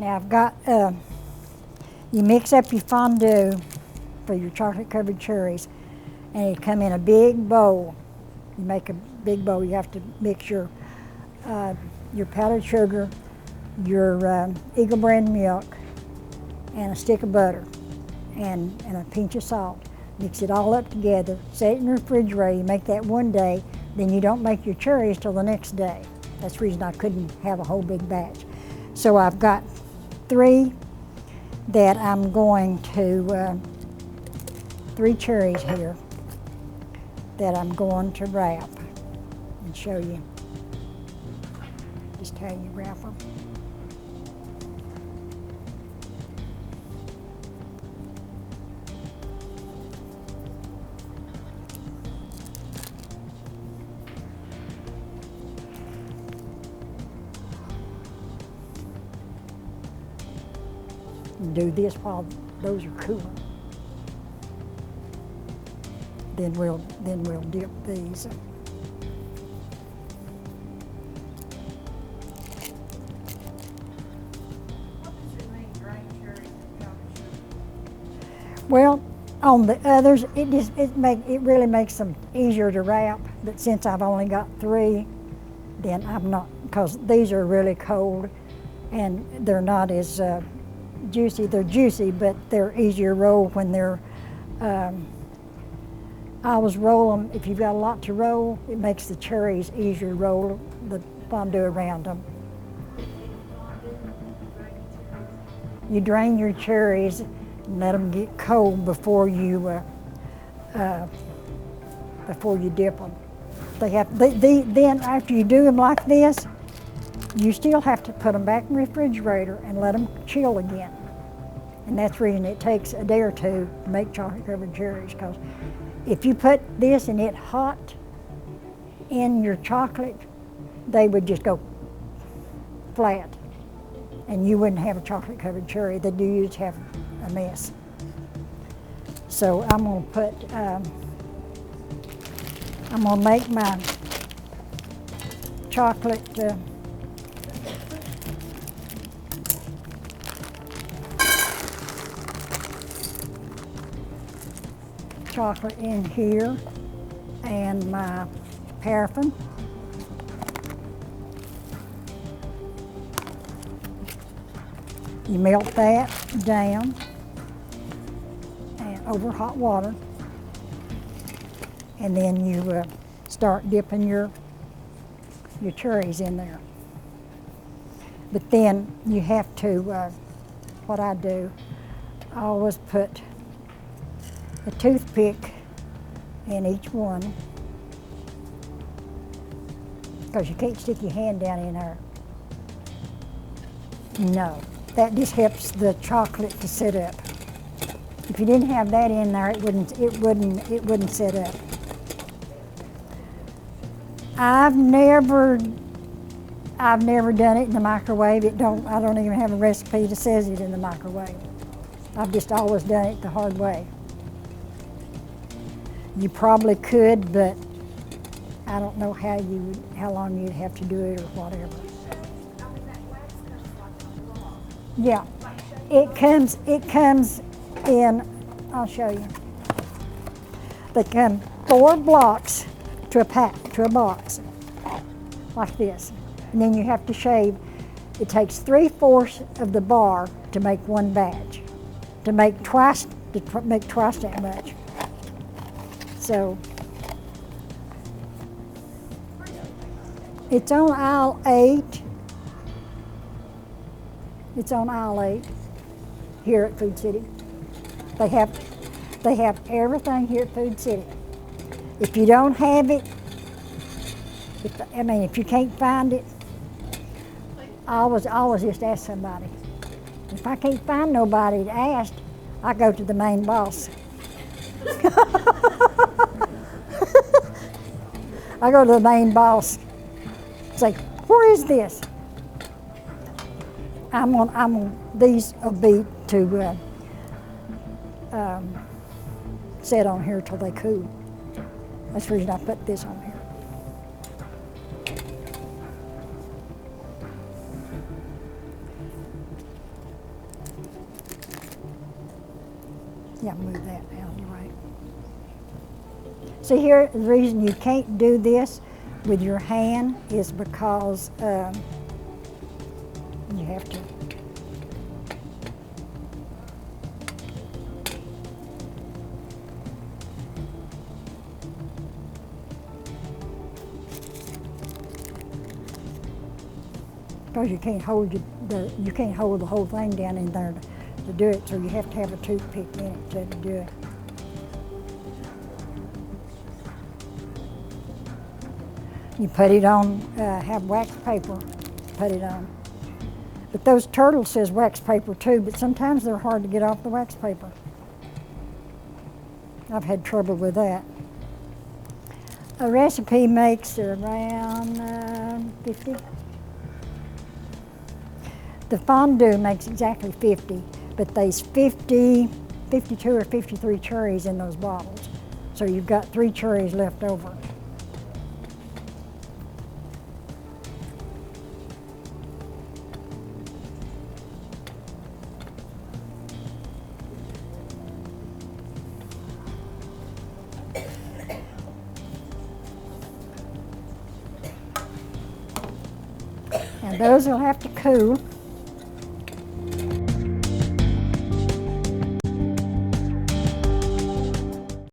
Now I've got, you mix up your fondue for your chocolate covered cherries, and it come in a big bowl. You make a big bowl. You have to mix your powdered sugar, your Eagle brand milk, and a stick of butter, and a pinch of salt. Mix it all up together, set it in the refrigerator. You make that one day, then you don't make your cherries till the next day. That's the reason I couldn't have a whole big batch. So I've got 3 that I'm going to, 3 cherries here that I'm going to wrap and show you just how you wrap them. Do this while those are cooling. Then we'll dip these. What does it mean, drain cherries and powdered sugar? Well, on the others, it really makes them easier to wrap. But since I've only got 3, then I'm not, because these are really cold and they're not as juicy. They're juicy, but they're easier to roll when they're. I always roll them. If you've got a lot to roll, it makes the cherries easier to roll the fondue around them. You drain your cherries and let them get cold before you dip them. Then after you do them like this, you still have to put them back in the refrigerator and let them chill again. And that's the reason it takes a day or 2 to make chocolate covered cherries, because if you put this and it hot in your chocolate, they would just go flat and you wouldn't have a chocolate covered cherry. They do usually have a mess. So I'm gonna put, I'm gonna make my chocolate chocolate in here and my paraffin. You melt that down and over hot water, and then you start dipping your cherries in there. But then you have to, what I do, I always put a toothpick in each one, because you can't stick your hand down in there. No, that just helps the chocolate to sit up. If you didn't have that in there, it wouldn't sit up. I've never done it in the microwave. I don't even have a recipe that says it in the microwave. I've just always done it the hard way. You probably could, but I don't know how long you'd have to do it or whatever. I mean, that wax comes like a block. Yeah, it comes in, I'll show you. They come 4 blocks to a pack, to a box, like this. And then you have to shave. It takes 3/4 of the bar to make one batch, to make twice that much. So it's on aisle 8. It's on aisle 8 here at Food City. They have everything here at Food City. If you don't have it, if you can't find it, I always just ask somebody. If I can't find nobody to ask, I go to the main boss. I go to the main boss, say, where is this? These will be to set on here till they cool. That's the reason I put this on here. Yeah, move that out of the right. See here, the reason you can't do this with your hand is because you have to. Because you can't hold you can't hold the whole thing down in there to do it, so you have to have a toothpick in it to do it. You put it on, have wax paper, put it on. But those turtles says wax paper too, but sometimes they're hard to get off the wax paper. I've had trouble with that. A recipe makes around 50. The fondue makes exactly 50, but there's 52 or 53 cherries in those bottles. So you've got 3 cherries left over. Now those will have to cool.